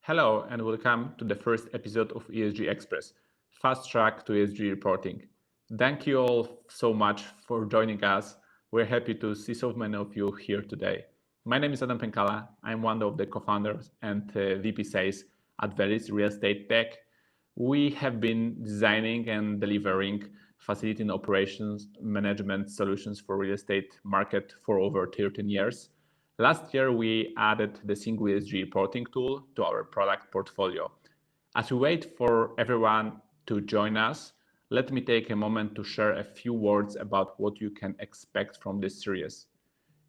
Hello and welcome to the first episode of ESG Express, fast track to ESG reporting. Thank you all so much for joining us. We're happy to see so many of you here today. My name is Adam Penkala. I'm one of the co-founders and VP Sales at Velis Real Estate Tech. We have been designing and delivering facility and operations management solutions for real estate market for over 13 years. Last year, we added the single ESG reporting tool to our product portfolio. As we wait for everyone to join us, let me take a moment to share a few words about what you can expect from this series.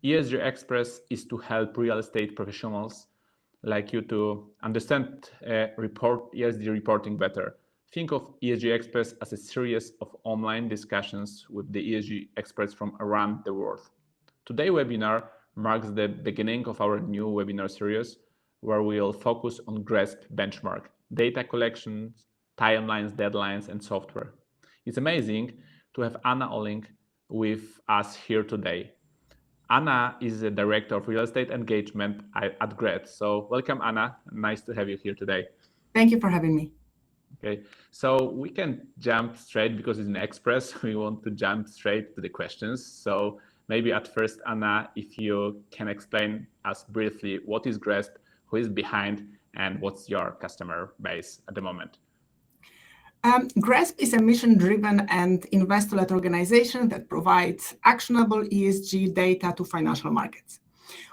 ESG Express is to help real estate professionals like you to understand ESG reporting better. Think of ESG Express as a series of online discussions with the ESG experts from around the world. Today's webinar marks the beginning of our new webinar series, where we'll focus on GRESB benchmark, data collection, timelines, deadlines, and software. It's amazing to have Anna Olling with us here today. Anna is the Director of Real Estate Engagement at GRESB. So welcome, Anna. Nice to have you here today. Thank you for having me. Okay, so we can jump straight because it's an express. We want to jump straight to the questions. So maybe at first, Anna, if you can explain us briefly what is GRESB, who is behind, and what's your customer base at the moment? GRESB is a mission-driven and investor-led organization that provides actionable ESG data to financial markets.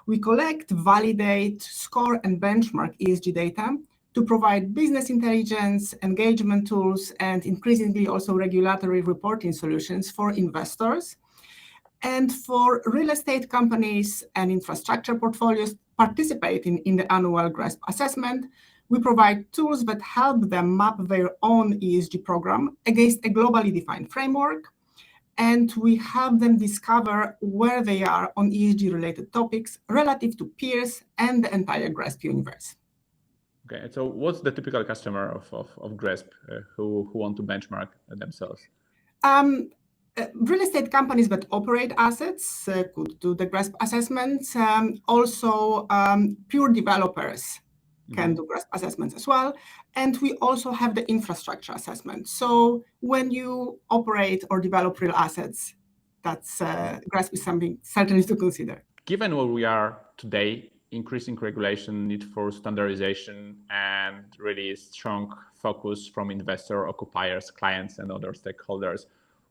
We collect, validate, score, and benchmark ESG data to provide business intelligence, engagement tools, and increasingly also regulatory reporting solutions for investors. And for real estate companies and infrastructure portfolios participating in the annual GRESB assessment, we provide tools that help them map their own ESG program against a globally defined framework, and we help them discover where they are on ESG-related topics relative to peers and the entire GRESB universe. Okay, so what's the typical customer of GRESB who want to benchmark themselves? Real estate companies that operate assets could do the GRESB assessments. Also, pure developers can do GRESB assessments as well. And we also have the infrastructure assessment. So when you operate or develop real assets, that's GRESB is something certainly to consider. Given where we are today, increasing regulation, need for standardization, and really strong focus from investor, occupiers, clients, and other stakeholders,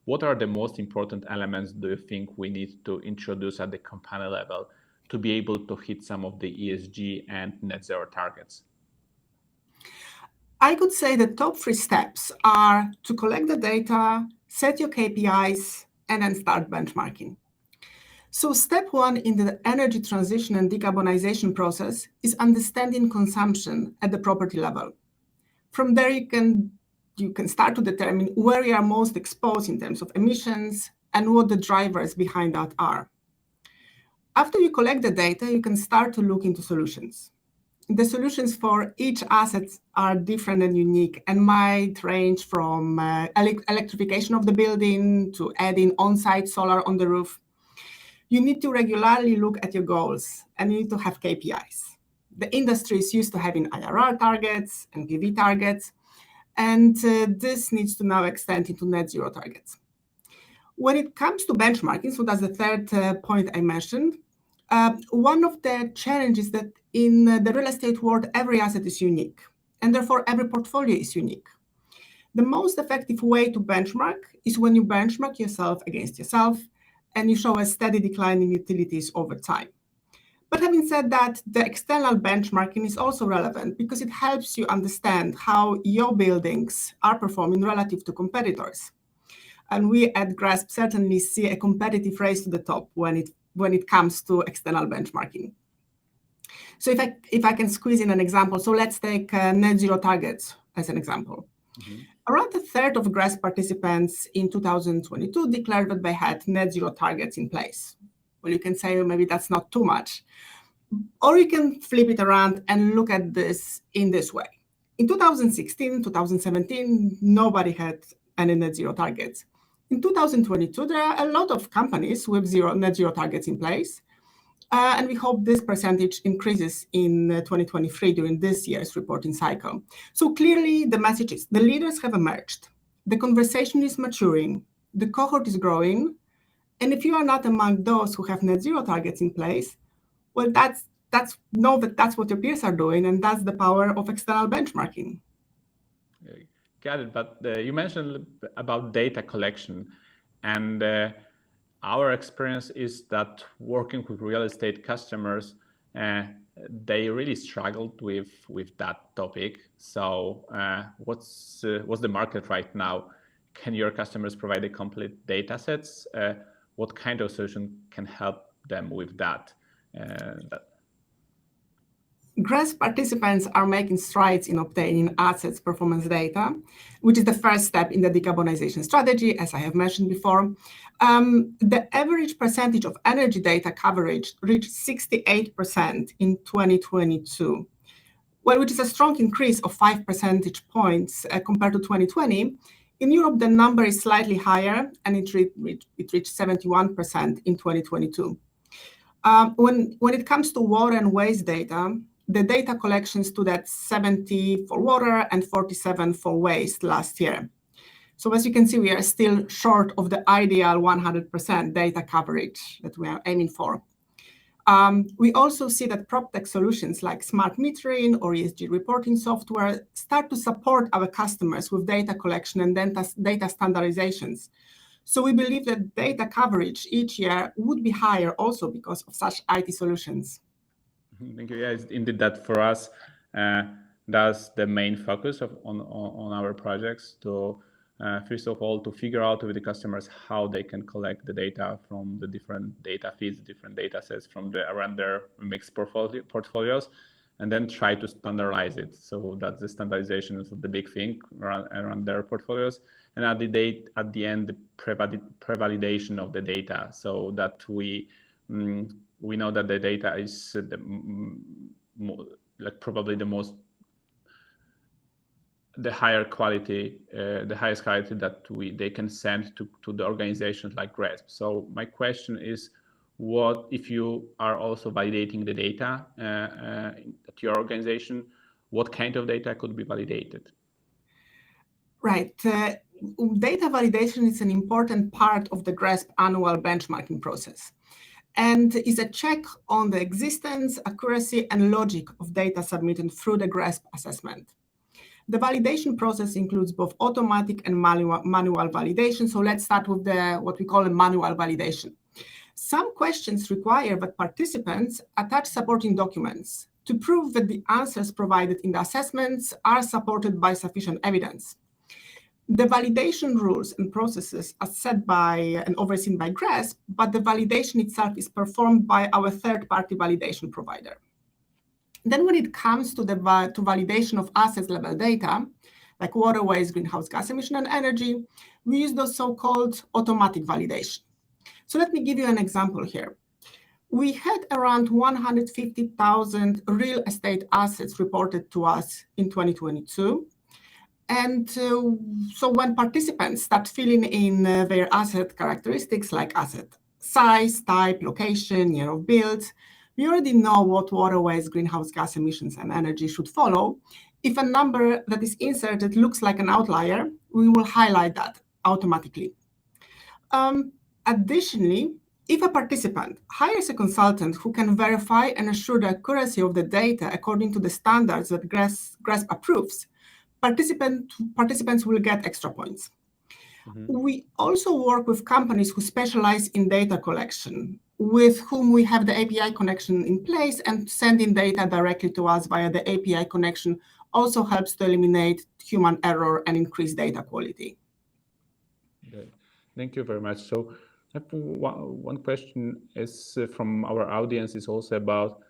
what are the most important elements do you think we need to introduce at the company level to be able to hit some of the ESG and net zero targets? I could say the top 3 steps are to collect the data, set your KPIs, and then start benchmarking. So step 1 in the energy transition and decarbonization process is understanding consumption at the property level. From there, you can start to determine where you are most exposed in terms of emissions and what the drivers behind that are. After you collect the data, you can start to look into solutions. The solutions for each asset are different and unique and might range from electrification of the building to adding on-site solar on the roof. You need to regularly look at your goals and you need to have KPIs. The industry is used to having IRR targets and PV targets, and this needs to now extend into net zero targets. When it comes to benchmarking, so that's the third point I mentioned, one of the challenges that in the real estate world, every asset is unique, and therefore every portfolio is unique. The most effective way to benchmark is when you benchmark yourself against yourself, and you show a steady decline in utilities over time. But having said that, the external benchmarking is also relevant because it helps you understand how your buildings are performing relative to competitors. And we at GRESB certainly see a competitive race to the top when it comes to external benchmarking. So if I can squeeze in an example, so let's take net zero targets as an example. Around a third of GRESB participants in 2022 declared that they had net zero targets in place. Well, you can say maybe that's not too much. Or you can flip it around and look at this in this way. In 2016, 2017, nobody had any net zero targets. In 2022, there are a lot of companies with net zero targets in place. And we hope this percentage increases in 2023 during this year's reporting cycle. So clearly the message is the leaders have emerged, the conversation is maturing, the cohort is growing, and if you are not among those who have net zero targets in place, well, know that that's what your peers are doing, and that's the power of external benchmarking. Got it. But you mentioned about data collection, and our experience is that working with real estate customers, they really struggled with that topic. So what's the market right now? Can your customers provide a complete data sets? What kind of solution can help them with that? GRESB participants are making strides in obtaining assets performance data, which is the first step in the decarbonization strategy, as I have mentioned before. The average percentage of energy data coverage reached 68% in 2022, well, which is a strong increase of 5 percentage points compared to 2020. In Europe, the number is slightly higher, and it reached 71% in 2022. When it comes to water and waste data, the data collection stood at 70 for water and 47 for waste last year. So as you can see, we are still short of the ideal 100% data coverage that we are aiming for. We also see that PropTech solutions like smart metering or ESG reporting software start to support our customers with data collection and data standardizations. So we believe that data coverage each year would be higher also because of such IT solutions. Thank you. Yes, indeed, that for us, that's the main focus on our projects to, first of all, to figure out with the customers how they can collect the data from the different data feeds, different data sets from around their mixed portfolios, and then try to standardize it. So that's the standardization is the big thing around their portfolios. And at the end, the pre-validation of the data, so that we know that the data is probably the highest quality that they can send to the organizations like GRESB. So my question is, what if you are also validating the data at your organization? What kind of data could be validated? Right. Data validation is an important part of the GRESB annual benchmarking process, and is a check on the existence, accuracy, and logic of data submitted through the GRESB assessment. The validation process includes both automatic and manual validation. So let's start with what we call a manual validation. Some questions require that participants attach supporting documents to prove that the answers provided in the assessments are supported by sufficient evidence. The validation rules and processes are set by and overseen by GRESB, but the validation itself is performed by our third-party validation provider. Then when it comes to validation of assets level data, like water, waste, greenhouse gas emission, and energy, we use the so-called automatic validation. So let me give you an example here. We had around 150,000 real estate assets reported to us in 2022. And so when participants start filling in their asset characteristics like asset size, type, location, year of build, we already know what water, waste, greenhouse gas emissions, and energy should follow. If a number that is inserted looks like an outlier, we will highlight that automatically. Additionally, if a participant hires a consultant who can verify and assure the accuracy of the data according to the standards that GRESB approves, participants will get extra points. Mm-hmm. We also work with companies who specialize in data collection, with whom we have the API connection in place, and sending data directly to us via the API connection also helps to eliminate human error and increase data quality. Okay. Thank you very much. So I have one question is from our audience is also about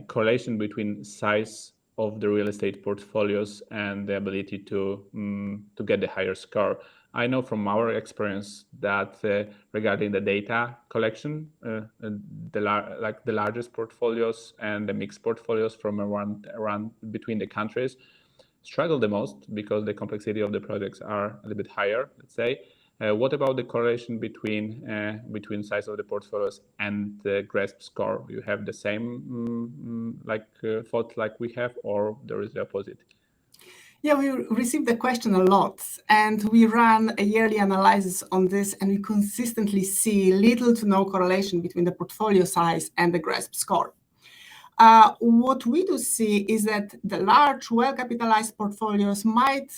correlation between size of the real estate portfolios and the ability to get the higher score. I know from our experience that regarding the data collection, the largest portfolios and the mixed portfolios from around between the countries struggle the most because the complexity of the projects are a little bit higher, let's say. What about the correlation between size of the portfolios and the GRESB score? You have the same thought like we have, or there is the opposite? Yeah, we received the question a lot, and we ran a yearly analysis on this, and we consistently see little to no correlation between the portfolio size and the GRESB score. What we do see is that the large, well-capitalized portfolios might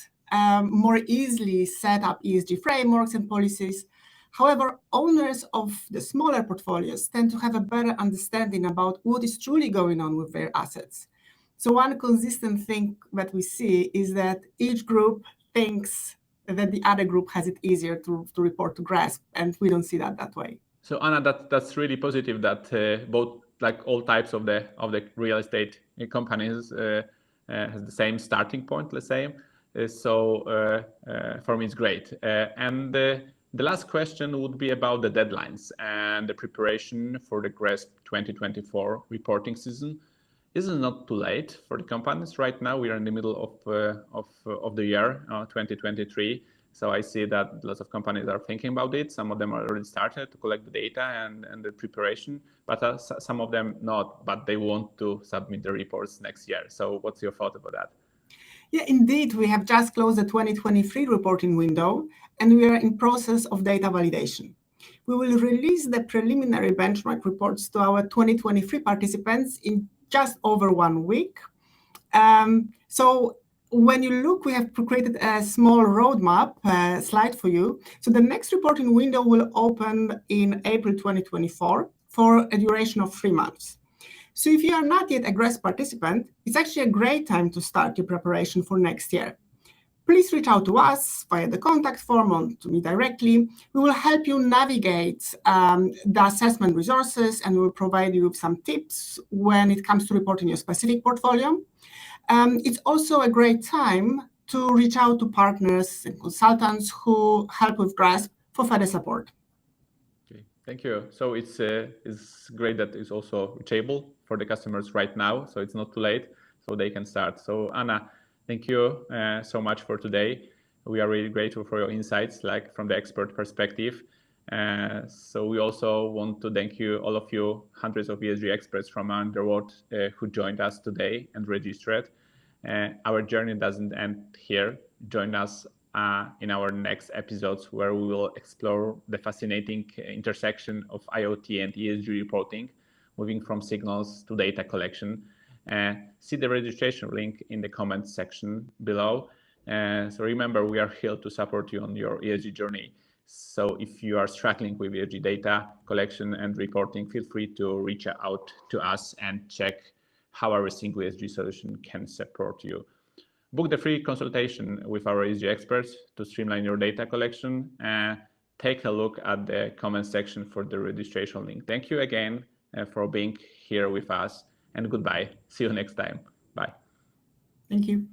more easily set up ESG frameworks and policies. However, owners of the smaller portfolios tend to have a better understanding about what is truly going on with their assets. So one consistent thing that we see is that each group thinks that the other group has it easier to report to GRESB, and we don't see that way. So Anna, that's really positive that both like all types of the real estate companies has the same starting point, let's say. So for me, it's great. And the last question would be about the deadlines and the preparation for the GRESB 2024 reporting season. Is it not too late for the companies right now? We are in the middle of the year, 2023. So I see that lots of companies are thinking about it. Some of them already started to collect the data and the preparation, but some of them not, but they want to submit the reports next year. So what's your thought about that? Yeah, indeed, we have just closed the 2023 reporting window, and we are in process of data validation. We will release the preliminary benchmark reports to our 2023 participants in just over 1 week. So when you look, we have created a small roadmap slide for you. So the next reporting window will open in April 2024 for a duration of 3 months. So if you are not yet a GRESB participant, it's actually a great time to start your preparation for next year. Please reach out to us via the contact form or to me directly. We will help you navigate the assessment resources, and we will provide you with some tips when it comes to reporting your specific portfolio. It's also a great time to reach out to partners and consultants who help with GRESB for further support. Okay, thank you. So it's great that it's also reachable for the customers right now, so it's not too late, so they can start. So Anna, thank you so much for today. We are really grateful for your insights, like from the expert perspective. So we also want to thank you, all of you, hundreds of ESG experts from around the world who joined us today and registered. Our journey doesn't end here. Join us in our next episodes, where we will explore the fascinating intersection of IoT and ESG reporting, moving from signals to data collection. See the registration link in the comments section below. So remember, we are here to support you on your ESG journey. So if you are struggling with ESG data collection and reporting, feel free to reach out to us and check how our single ESG solution can support you. Book the free consultation with our ESG experts to streamline your data collection. Take a look at the comment section for the registration link. Thank you again for being here with us, and goodbye. See you next time. Bye. Thank you.